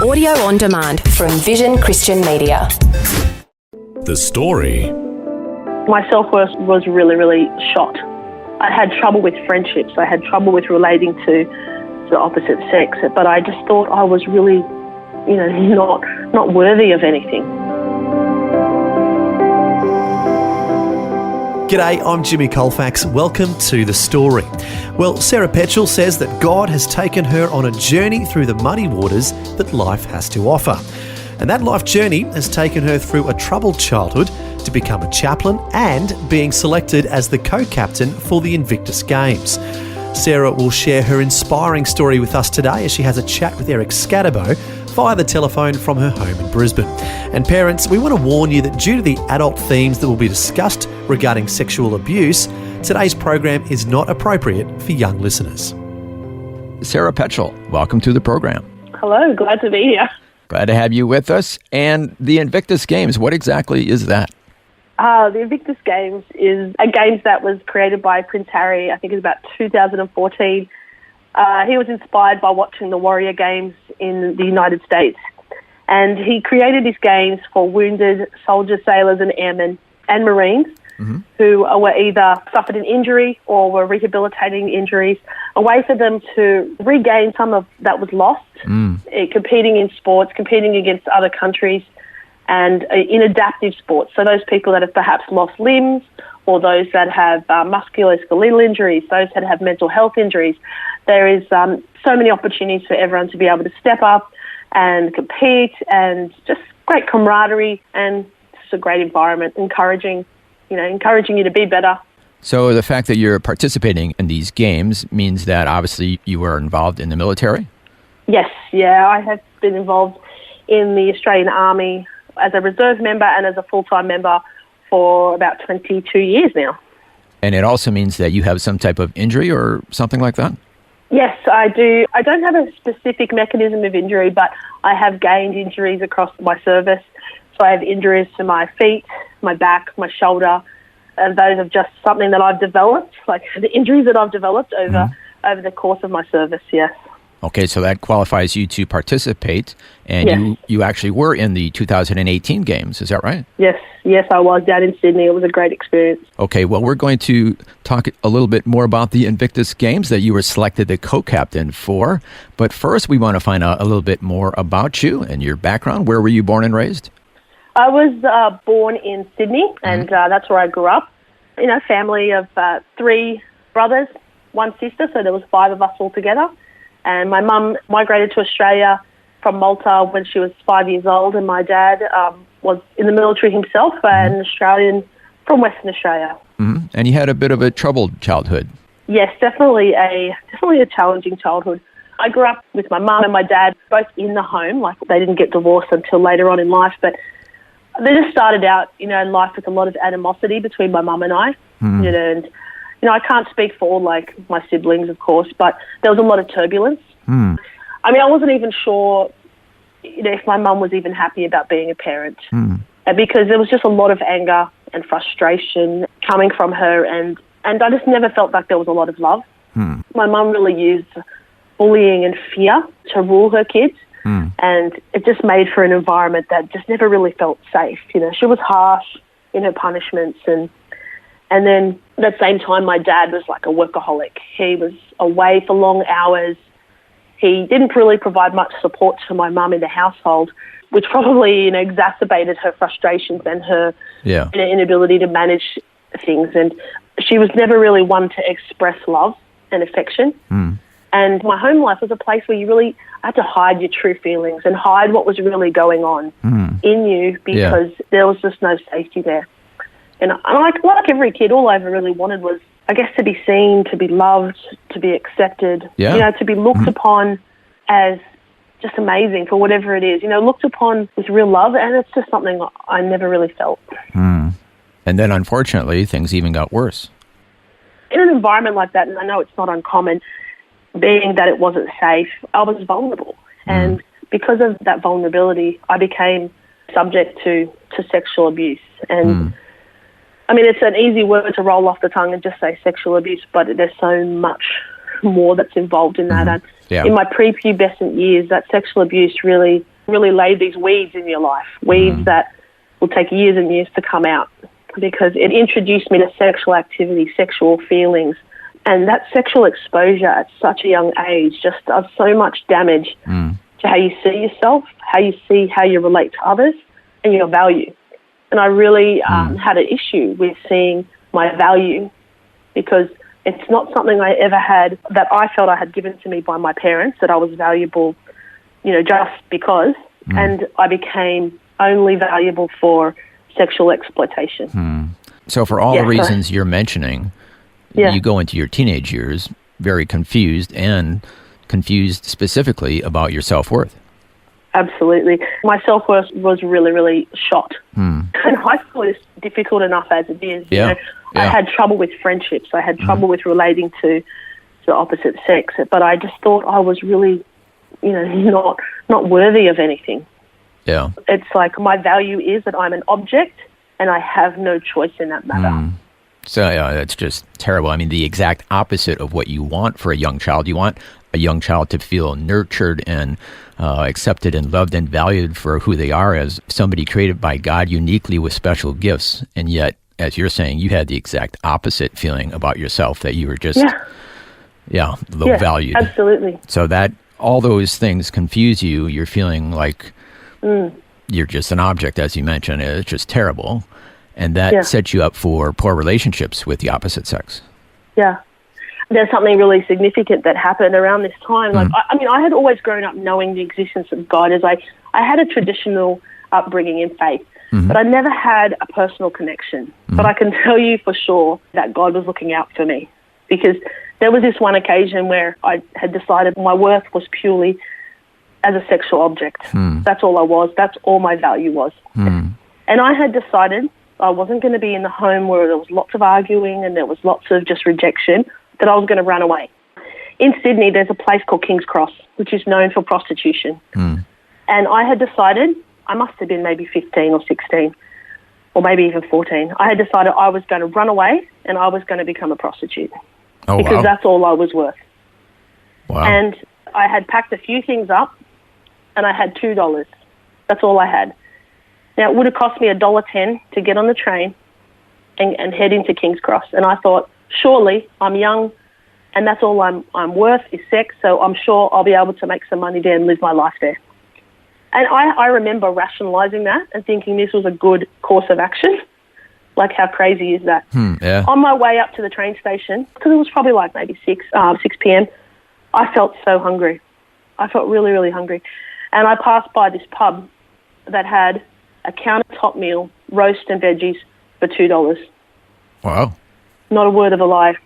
Audio on demand from Vision Christian Media. The story. My self-worth was really, really shot. I had trouble with friendships. I had trouble with relating to the opposite sex, but I just thought I was really, not worthy of anything. G'day, I'm Jimmy Colfax. Welcome to The Story. Well, Sarah Petchell says that God has taken her on a journey through the muddy waters that life has to offer. And that life journey has taken her through a troubled childhood to become a chaplain and being selected as the co-captain for the Invictus Games. Sarah will share her inspiring story with us today as she has a chat with Eric Scatterbo via the telephone from her home in Brisbane. And parents, we want to warn you that due to the adult themes that will be discussed regarding sexual abuse, today's program is not appropriate for young listeners. Sarah Petchell, welcome to the program. Hello, glad to be here. Glad to have you with us. And the Invictus Games, what exactly is that? The Invictus Games is a games that was created by Prince Harry, I think it was about 2014. He was inspired by watching the Warrior Games in the United States. And he created these games for wounded soldiers, sailors and airmen and Marines who were either suffered an injury or were rehabilitating injuries, a way for them to regain some of that was lost, competing in sports, competing against other countries, and in adaptive sports. So those people that have perhaps lost limbs, or those that have musculoskeletal injuries, those that have mental health injuries. There is so many opportunities for everyone to be able to step up and compete, and just great camaraderie, and just a great environment, encouraging you to be better. So the fact that you're participating in these games means that obviously you were involved in the military? Yes, I have been involved in the Australian Army as a reserve member and as a full-time member for about 22 years now. And it also means that you have some type of injury or something like that? Yes, I do. I don't have a specific mechanism of injury, but I have gained injuries across my service. So I have injuries to my feet, my back, my shoulder, and those are just something that I've developed, like the injuries that I've developed over the course of my service, yes. Okay, so that qualifies you to participate, and you actually were in the 2018 games, is that right? Yes, I was down in Sydney. It was a great experience. Okay, well, we're going to talk a little bit more about the Invictus Games that you were selected the co-captain for. But first, we want to find out a little bit more about you and your background. Where were you born and raised? I was born in Sydney, and that's where I grew up. In a family of 3 brothers, 1 sister, so there was 5 of us all together. And my mum migrated to Australia from Malta when she was 5 years old, and my dad was in the military himself, an Australian from Western Australia. And you had a bit of a troubled childhood. Yes, definitely a challenging childhood. I grew up with my mum and my dad both in the home, like they didn't get divorced until later on in life, but they just started out, in life with a lot of animosity between my mum and I, and I can't speak for all, my siblings, of course, but there was a lot of turbulence. I wasn't even sure, if my mum was even happy about being a parent, because there was just a lot of anger and frustration coming from her, and I just never felt like there was a lot of love. My mum really used bullying and fear to rule her kids, and it just made for an environment that just never really felt safe. She was harsh in her punishments, and then at the same time, my dad was like a workaholic. He was away for long hours. He didn't really provide much support to my mum in the household, which probably, exacerbated her frustrations and her inability to manage things. And she was never really one to express love and affection. And my home life was a place where you really had to hide your true feelings and hide what was really going on in you, because there was just no safety there. And like every kid, all I ever really wanted was, I guess, to be seen, to be loved, to be accepted, to be looked upon as just amazing for whatever it is, looked upon with real love. And it's just something I never really felt. And then, unfortunately, things even got worse. In an environment like that, and I know it's not uncommon, being that it wasn't safe, I was vulnerable. And because of that vulnerability, I became subject to sexual abuse. And it's an easy word to roll off the tongue and just say sexual abuse, but there's so much more that's involved in that. And in my prepubescent years, that sexual abuse really really laid these weeds in your life, weeds that will take years and years to come out, because it introduced me to sexual activity, sexual feelings, and that sexual exposure at such a young age just does so much damage to how you see yourself, how you relate to others, and your value. And I really had an issue with seeing my value, because it's not something I ever had that I felt I had given to me by my parents, that I was valuable, just because. And I became only valuable for sexual exploitation. So for all the reasons you're mentioning, you go into your teenage years very confused, and confused specifically about your self-worth. Absolutely. My self-worth was really, really shot. And high school is difficult enough as it is. I had trouble with friendships. I had trouble with relating to the opposite sex. But I just thought I was really, not worthy of anything. Yeah. It's like my value is that I'm an object and I have no choice in that matter. So, that's just terrible. I mean, the exact opposite of what you want for a young child. You want a young child to feel nurtured and accepted and loved and valued for who they are as somebody created by God uniquely with special gifts. And yet, as you're saying, you had the exact opposite feeling about yourself, that you were just, low valued. Absolutely. So that all those things confuse you. You're feeling like you're just an object, as you mentioned. It's just terrible. And that sets you up for poor relationships with the opposite sex. Yeah. There's something really significant that happened around this time. Like, I had always grown up knowing the existence of God, as I had a traditional upbringing in faith, but I never had a personal connection. But I can tell you for sure that God was looking out for me, because there was this one occasion where I had decided my worth was purely as a sexual object. That's all I was. That's all my value was. And I had decided I wasn't going to be in the home where there was lots of arguing and there was lots of just rejection, that I was going to run away. In Sydney, there's a place called King's Cross, which is known for prostitution. And I had decided, I must have been maybe 15 or 16, or maybe even 14. I had decided I was going to run away and I was going to become a prostitute. Because that's all I was worth. Wow. And I had packed a few things up and I had $2. That's all I had. Now, it would have cost me $1.10 to get on the train and head into King's Cross. And I thought, surely I'm young and that's all I'm worth is sex, so I'm sure I'll be able to make some money there and live my life there. And I remember rationalising that and thinking this was a good course of action. Like, how crazy is that? On my way up to the train station, because it was probably like maybe 6 p.m., I felt so hungry. I felt really, really hungry. And I passed by this pub that had a countertop meal, roast and veggies for $2. Wow. Not a word of a lie.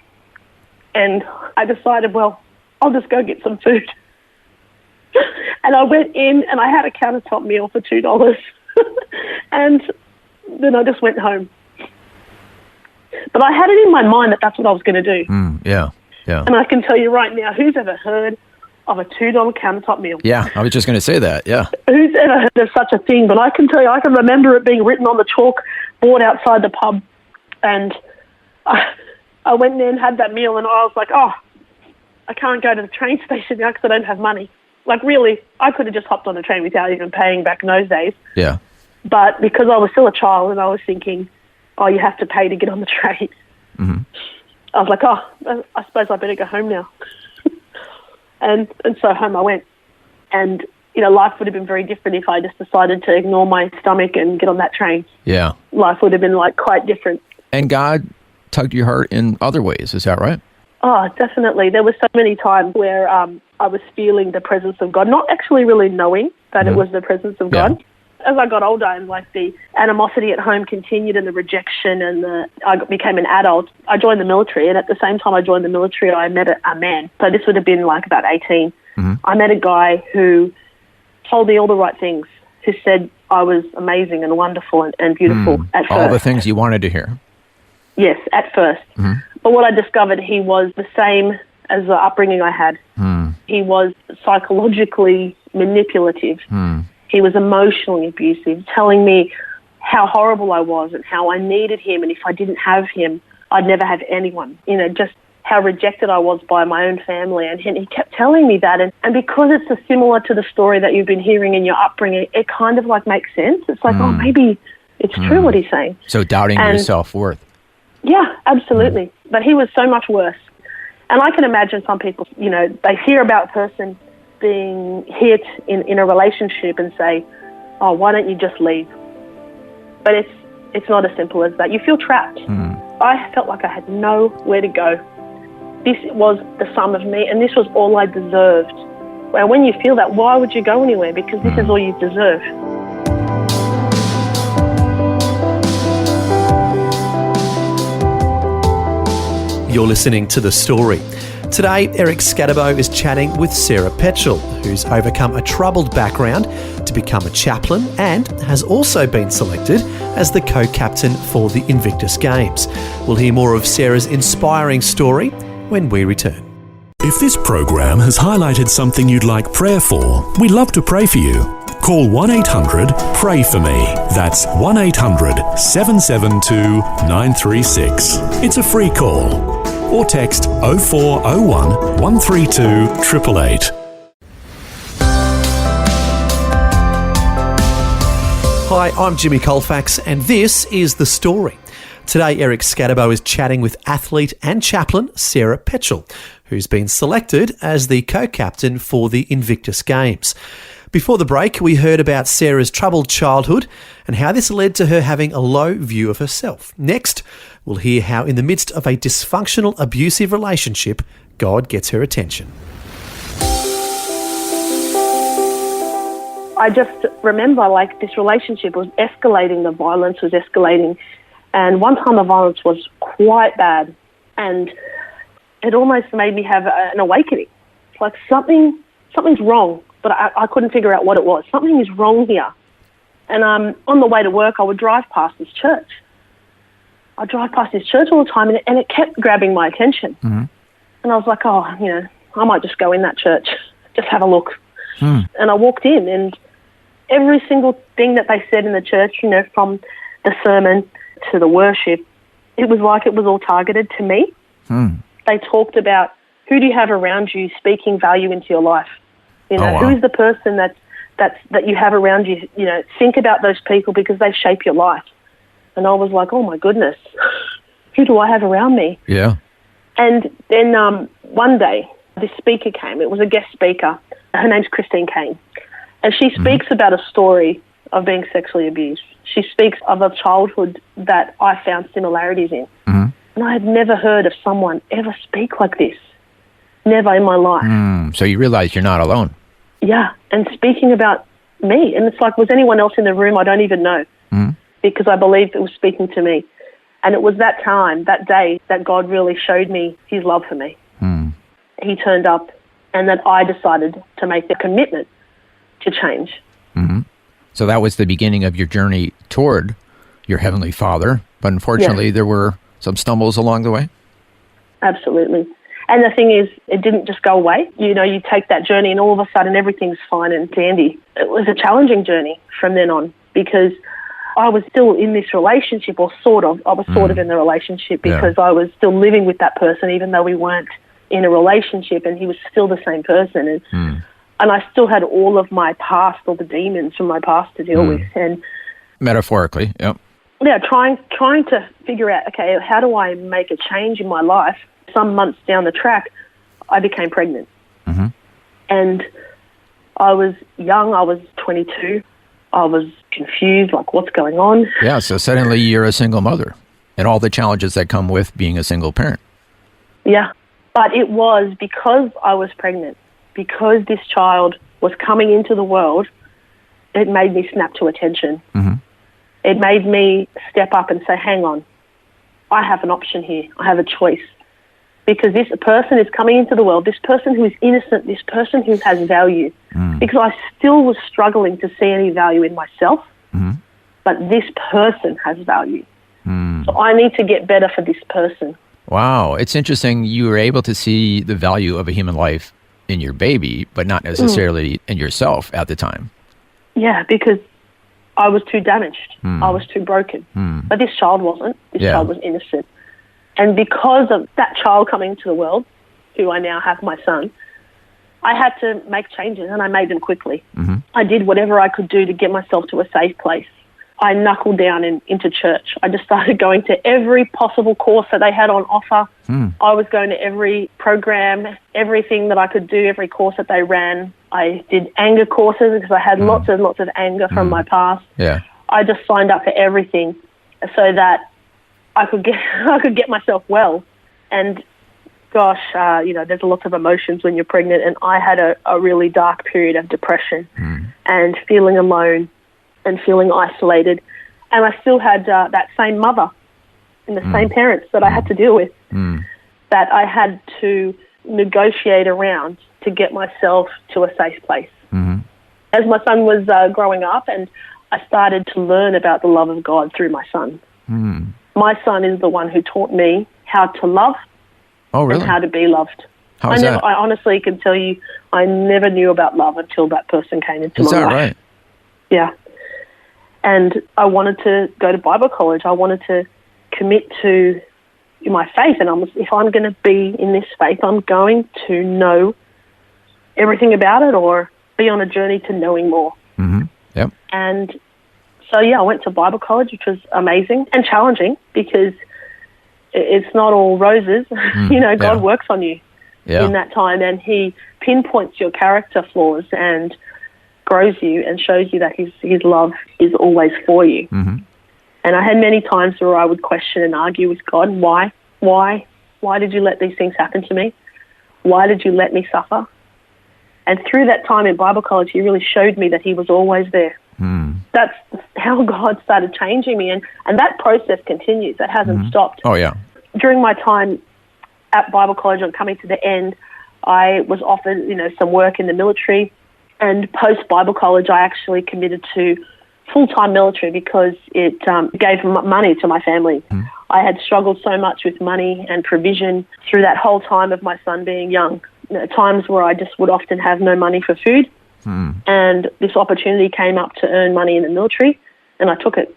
And I decided, well, I'll just go get some food. And I went in and I had a countertop meal for $2. And then I just went home. But I had it in my mind that that's what I was going to do. Yeah. And I can tell you right now, who's ever heard of a $2 countertop meal? Yeah, I was just going to say that, yeah. Who's ever heard of such a thing? But I can tell you, I can remember it being written on the chalk board outside the pub. And I went there and had that meal, and I was like, oh, I can't go to the train station now because I don't have money. Like, really, I could have just hopped on a train without even paying back in those days. Yeah. But because I was still a child and I was thinking, oh, you have to pay to get on the train. I was like, oh, I suppose I better go home now. and so home I went. And, life would have been very different if I just decided to ignore my stomach and get on that train. Yeah. Life would have been, quite different. And God tugged your heart in other ways, is that right? Oh, definitely. There were so many times where I was feeling the presence of God, not actually really knowing that it was the presence of God. As I got older and the animosity at home continued and the rejection and I became an adult, I joined the military, and at the same time I joined the military, I met a man. So this would have been about 18. I met a guy who told me all the right things, who said I was amazing and wonderful and beautiful at first. All the things you wanted to hear. Yes, at first. But what I discovered, he was the same as the upbringing I had. He was psychologically manipulative. He was emotionally abusive, telling me how horrible I was and how I needed him, and if I didn't have him, I'd never have anyone. Just how rejected I was by my own family. And he kept telling me that. And because it's similar to the story that you've been hearing in your upbringing, it kind of like makes sense. It's like, oh, maybe it's true what he's saying. So doubting your self-worth. Yeah, absolutely. But he was so much worse. And I can imagine some people, they hear about a person being hit in a relationship and say, oh, why don't you just leave? But it's not as simple as that. You feel trapped. I felt like I had nowhere to go. This was the sum of me, and this was all I deserved. Well, when you feel that, why would you go anywhere? Because this is all you deserve. You're listening to The Story. Today, Eric Scadabo is chatting with Sarah Petchell, who's overcome a troubled background to become a chaplain and has also been selected as the co-captain for the Invictus Games. We'll hear more of Sarah's inspiring story when we return. If this program has highlighted something you'd like prayer for, we'd love to pray for you. Call 1-800-PRAY-FOR-ME. That's 1-800-772-936. It's a free call. Or text 0401 132 888. Hi, I'm Jimmy Colfax, and this is The Story. Today, Eric Scadabo is chatting with athlete and chaplain Sarah Petchell, who's been selected as the co-captain for the Invictus Games. Before the break, we heard about Sarah's troubled childhood and how this led to her having a low view of herself. Next, we'll hear how in the midst of a dysfunctional, abusive relationship, God gets her attention. I just remember this relationship was escalating, the violence was escalating. And one time the violence was quite bad, and it almost made me have an awakening. It's like something's wrong, but I couldn't figure out what it was. Something is wrong here. And on the way to work, I would drive past this church. I drive past this church all the time, and it kept grabbing my attention. And I was like, oh, I might just go in that church, just have a look. And I walked in, and every single thing that they said in the church, from the sermon to the worship, it was like it was all targeted to me. They talked about, who do you have around you speaking value into your life? Who is the person that you have around you? Think about those people because they shape your life. And I was like, oh my goodness, who do I have around me? Yeah. And then one day, this speaker came. It was a guest speaker. Her name's Christine Kane. And she speaks about a story of being sexually abused. She speaks of a childhood that I found similarities in. And I had never heard of someone ever speak like this. Never in my life. So you realize you're not alone. Yeah, and speaking about me. And it's like, was anyone else in the room? I don't even know. Because I believe it was speaking to me. And it was that time, that day, that God really showed me his love for me. He turned up, and that I decided to make the commitment to change. So that was the beginning of your journey toward your Heavenly Father. But unfortunately, there were some stumbles along the way. Absolutely. And the thing is, it didn't just go away. You take that journey and all of a sudden everything's fine and dandy. It was a challenging journey from then on because I was still in this relationship, or sort of. I was sort of in the relationship because I was still living with that person even though we weren't in a relationship, and he was still the same person. And I still had all of my past, all the demons from my past to deal with. And metaphorically, yep. Yeah, trying to figure out, okay, how do I make a change in my life? Some months down the track, I became pregnant. And I was young. I was 22. I was confused, like, what's going on? Yeah, so suddenly you're a single mother and all the challenges that come with being a single parent. Yeah, but it was because I was pregnant, because this child was coming into the world, it made me snap to attention. It made me step up and say, hang on, I have an option here. I have a choice. Because this person is coming into the world, this person who is innocent, this person who has value. Because I still was struggling to see any value in myself, but this person has value. So I need to get better for this person. Wow. It's interesting you were able to see the value of a human life in your baby, but not necessarily in yourself at the time. Yeah, because I was too damaged. I was too broken. But this child wasn't. This child was innocent. And because of that child coming into the world, who I now have my son, I had to make changes, and I made them quickly. I did whatever I could do to get myself to a safe place. I knuckled down into church. I just started going to every possible course that they had on offer. I was going to every program, everything that I could do, every course that they ran. I did anger courses because I had lots and lots of anger from my past. Yeah. I just signed up for everything so that I could get myself well. And gosh, there's lots of emotions when you're pregnant, and I had a really dark period of depression and feeling alone and feeling isolated. And I still had that same mother and the same parents that I had to deal with that I had to negotiate around to get myself to a safe place. As my son was growing up, and I started to learn about the love of God through my son. My son is the one who taught me how to love and how to be loved. How's that? I honestly can tell you, I never knew about love until that person came into my life. Is that right? Yeah. And I wanted to go to Bible college. I wanted to commit to my faith. And if I'm going to be in this faith, I'm going to know everything about it or be on a journey to knowing more. Yep. And so, I went to Bible college, which was amazing and challenging because it's not all roses. God works on you in that time, and he pinpoints your character flaws and grows you and shows you that his love is always for you. And I had many times where I would question and argue with God, why did you let these things happen to me? Why did you let me suffer? And through that time in Bible college, he really showed me that he was always there. That's how God started changing me. And that process continues. That hasn't stopped. Oh, yeah. During my time at Bible college and coming to the end, I was offered, some work in the military. And post-Bible college, I actually committed to full-time military because it gave money to my family. I had struggled so much with money and provision through that whole time of my son being young. Times where I just would often have no money for food. And this opportunity came up to earn money in the military, and I took it.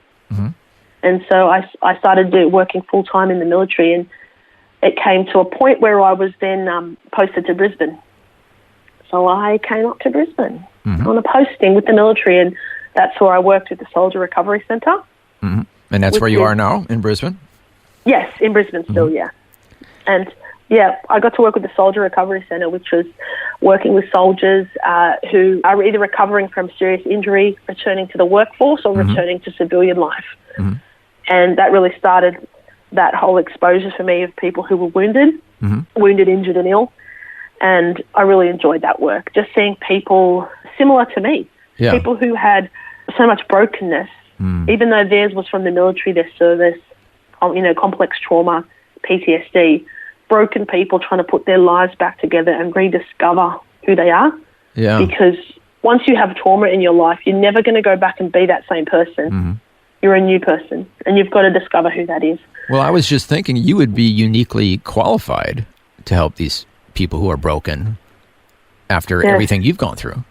And so I started working full-time in the military, and it came to a point where I was then posted to Brisbane. So I came up to Brisbane on a posting with the military, and that's where I worked with the Soldier Recovery Centre. And that's where you are now, in Brisbane? Yes, in Brisbane still, yeah. And I got to work with the Soldier Recovery Centre, which was working with soldiers who are either recovering from serious injury, returning to the workforce, or returning to civilian life. And that really started that whole exposure for me of people who were wounded, injured and ill. And I really enjoyed that work, just seeing people similar to me, people who had so much brokenness, even though theirs was from the military, their service, complex trauma, PTSD, broken people trying to put their lives back together and rediscover who they are. Yeah. Because once you have trauma in your life, you're never going to go back and be that same person. You're a new person, and you've got to discover who that is. Well, I was just thinking you would be uniquely qualified to help these people who are broken after everything you've gone through.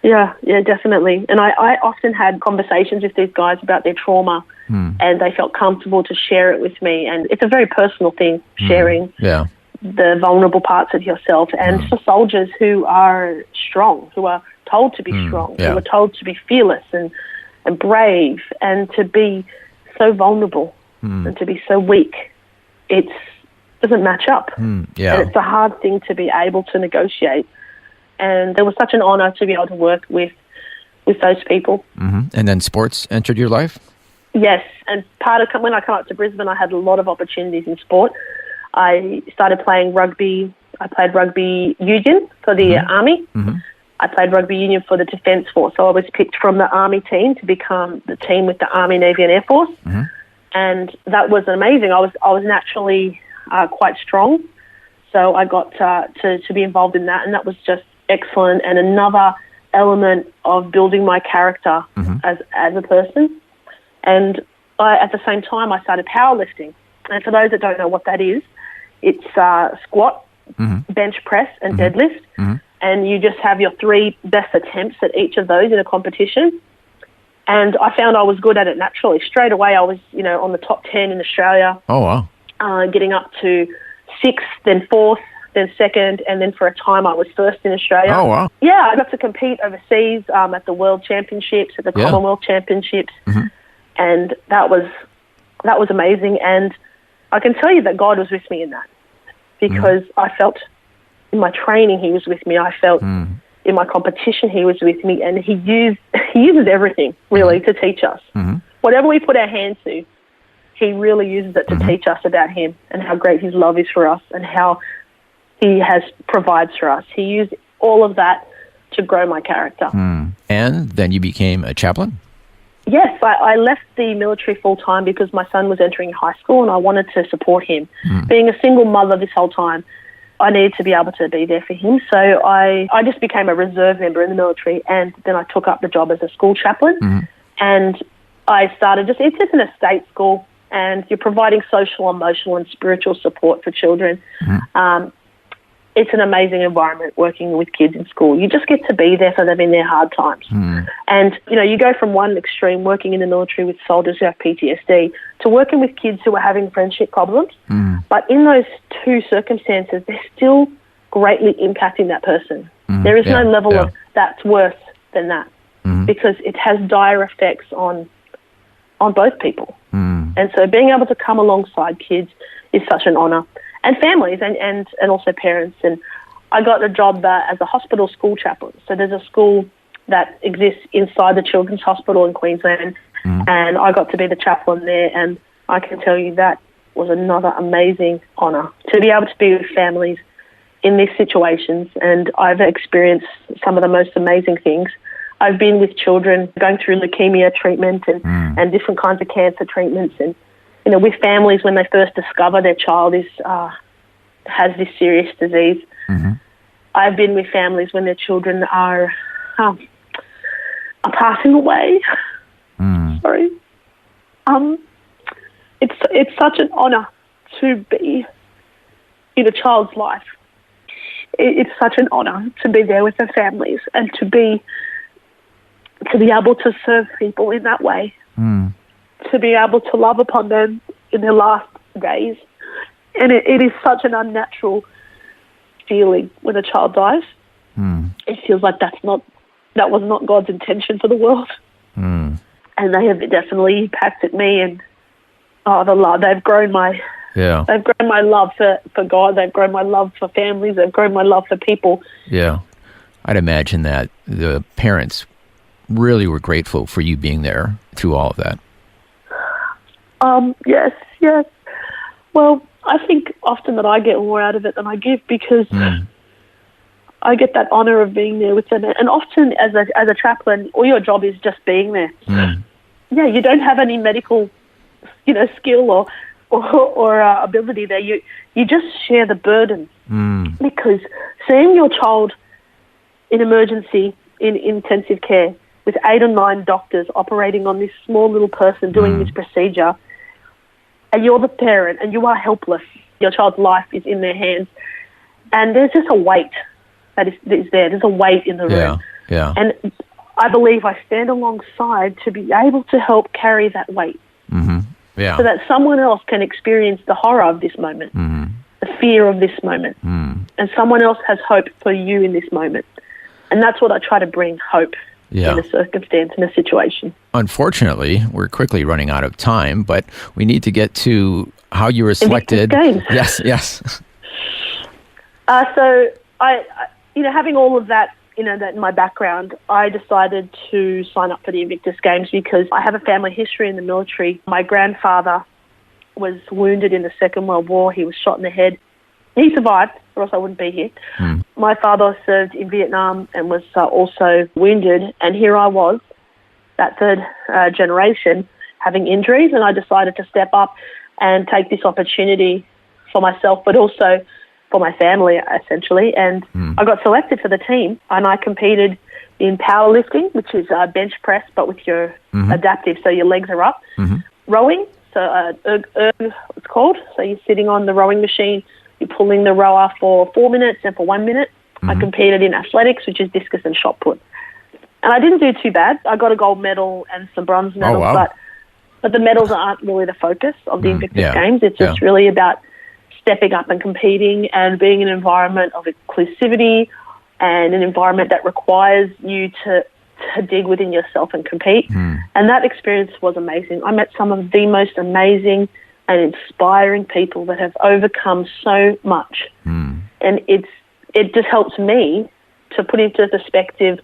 Yeah, definitely. And I often had conversations with these guys about their trauma, and they felt comfortable to share it with me. And it's a very personal thing, sharing the vulnerable parts of yourself. And for soldiers who are strong, who are told to be strong, who are told to be fearless and brave, and to be so vulnerable and to be so weak, it doesn't match up. And it's a hard thing to be able to negotiate. And it was such an honour to be able to work with those people. And then sports entered your life? Yes, and when I come up to Brisbane, I had a lot of opportunities in sport. I started playing rugby. I played rugby union for the Army. I played rugby union for the Defence Force. So I was picked from the Army team to become the team with the Army, Navy and Air Force. And that was amazing. I was naturally quite strong. So I got to be involved in that, and that was just excellent, and another element of building my character as a person. And at the same time, I started powerlifting. And for those that don't know what that is, it's squat, bench press, and deadlift. And you just have your 3 best attempts at each of those in a competition. And I found I was good at it naturally. Straight away, I was, on the top 10 in Australia. Oh, wow. getting up to 6th, then 4th, then 2nd, and then for a time I was 1st in Australia. Oh, wow. Yeah, I got to compete overseas at the World Championships, at the Commonwealth Championships, and that was amazing. And I can tell you that God was with me in that, because I felt in my training He was with me. I felt in my competition He was with me, and He uses everything really to teach us. Whatever we put our hands to, He really uses it to teach us about Him and how great His love is for us and how He provides for us. He used all of that to grow my character. And then you became a chaplain? Yes, I left the military full-time because my son was entering high school and I wanted to support him. Being a single mother this whole time, I needed to be able to be there for him. So I just became a reserve member in the military, and then I took up the job as a school chaplain. And I started it's just an estate school, and you're providing social, emotional and spiritual support for children. It's an amazing environment working with kids in school. You just get to be there for them in their hard times. And, you go from one extreme, working in the military with soldiers who have PTSD, to working with kids who are having friendship problems. But in those two circumstances, they're still greatly impacting that person. There is no level of that's worse than that, because it has dire effects on both people. And so being able to come alongside kids is such an honour. And families and also parents. And I got a job as a hospital school chaplain. So there's a school that exists inside the Children's Hospital in Queensland, and I got to be the chaplain there. And I can tell you that was another amazing honour to be able to be with families in these situations. And I've experienced some of the most amazing things. I've been with children going through leukemia treatment and different kinds of cancer treatments, and with families when they first discover their child has this serious disease. I've been with families when their children are passing away. Sorry. It's such an honour to be in a child's life. It's such an honour to be there with their families and to be able to serve people in that way. To be able to love upon them in their last days. And it is such an unnatural feeling when a child dies. It feels like that was not God's intention for the world. And they have definitely impacted me, and they've grown my love for God, they've grown my love for families, they've grown my love for people. Yeah. I'd imagine that the parents really were grateful for you being there through all of that. Yes. Well, I think often that I get more out of it than I give, because I get that honour of being there with them. And often as a chaplain, all your job is just being there. Yeah, you don't have any medical, skill or ability there. You just share the burden, because seeing your child in emergency, in intensive care, with 8 or 9 doctors operating on this small little person doing this procedure, and you're the parent and you are helpless. Your child's life is in their hands, and there's just a weight that is there. There's a weight in the room. Yeah. And I believe I stand alongside to be able to help carry that weight. Yeah. So that someone else can experience the horror of this moment, the fear of this moment, and someone else has hope for you in this moment. And that's what I try to bring, hope. In a circumstance, in a situation. Unfortunately, we're quickly running out of time, but we need to get to how you were selected. Invictus Games. Yes. So I, having all of that, that in my background, I decided to sign up for the Invictus Games because I have a family history in the military. My grandfather was wounded in the Second World War. He was shot in the head. He survived, or else I wouldn't be here. My father served in Vietnam and was also wounded, and here I was, that third generation, having injuries, and I decided to step up and take this opportunity for myself, but also for my family, essentially. And I got selected for the team, and I competed in powerlifting, which is bench press, but with your adaptive, so your legs are up. Rowing, so it's called. So you're sitting on the rowing machine, you're pulling the rower for 4 minutes and for 1 minute. I competed in athletics, which is discus and shot put. And I didn't do too bad. I got a gold medal and some bronze medals, but But the medals aren't really the focus of the Invictus Games. It's just really about stepping up and competing and being in an environment of inclusivity and an environment that requires you to dig within yourself and compete. And that experience was amazing. I met some of the most amazing and inspiring people that have overcome so much. And it just helps me to put into perspective,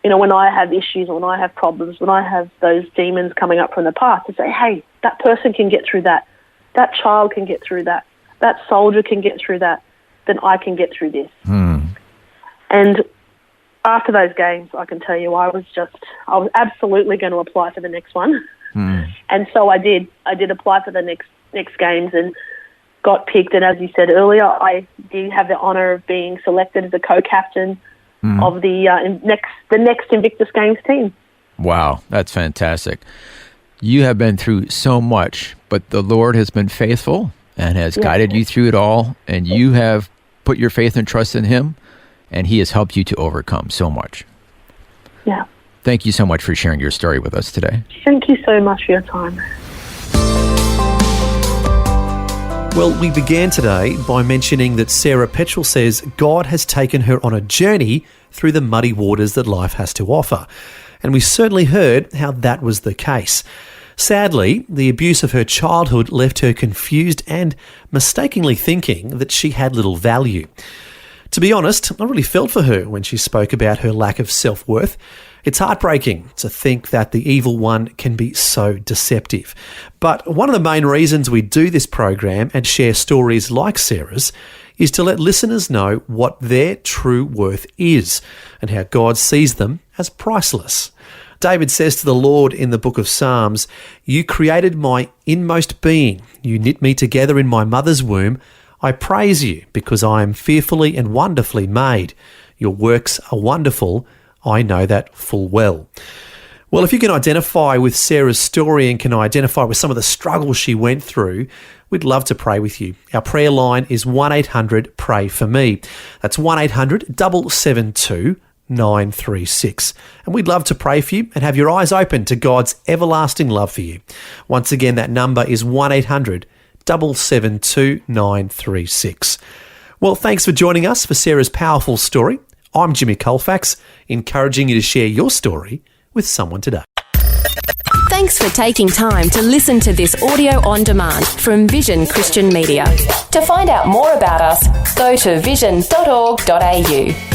you know, when I have issues, when I have problems, when I have those demons coming up from the past, to say, hey, that person can get through that. That child can get through that. That soldier can get through that. Then I can get through this. And after those games, I can tell you, I was absolutely going to apply for the next one. And so I did. I did apply for the next games and got picked. And as you said earlier, I did have the honour of being selected as a co-captain of the next Invictus Games team. Wow, that's fantastic. You have been through so much, but the Lord has been faithful and has guided you through it all, and you have put your faith and trust in Him, and He has helped you to overcome so much. Yeah. Thank you so much for sharing your story with us today. Thank you so much for your time. Well, we began today by mentioning that Sarah Petchell says God has taken her on a journey through the muddy waters that life has to offer. And we certainly heard how that was the case. Sadly, the abuse of her childhood left her confused and mistakenly thinking that she had little value. To be honest, I really felt for her when she spoke about her lack of self-worth. It's heartbreaking to think that the evil one can be so deceptive. But one of the main reasons we do this program and share stories like Sarah's is to let listeners know what their true worth is and how God sees them as priceless. David says to the Lord in the book of Psalms, "You created my inmost being. You knit me together in my mother's womb. I praise you because I am fearfully and wonderfully made. Your works are wonderful. I know that full well." Well, if you can identify with Sarah's story and can identify with some of the struggles she went through, we'd love to pray with you. Our prayer line is 1-800-PRAY-FOR-ME. That's 1-800-772-936. And we'd love to pray for you and have your eyes open to God's everlasting love for you. Once again, that number is 1-800-772-936. Well, thanks for joining us for Sarah's powerful story. I'm Jimmy Colfax, encouraging you to share your story with someone today. Thanks for taking time to listen to this audio on demand from Vision Christian Media. To find out more about us, go to vision.org.au.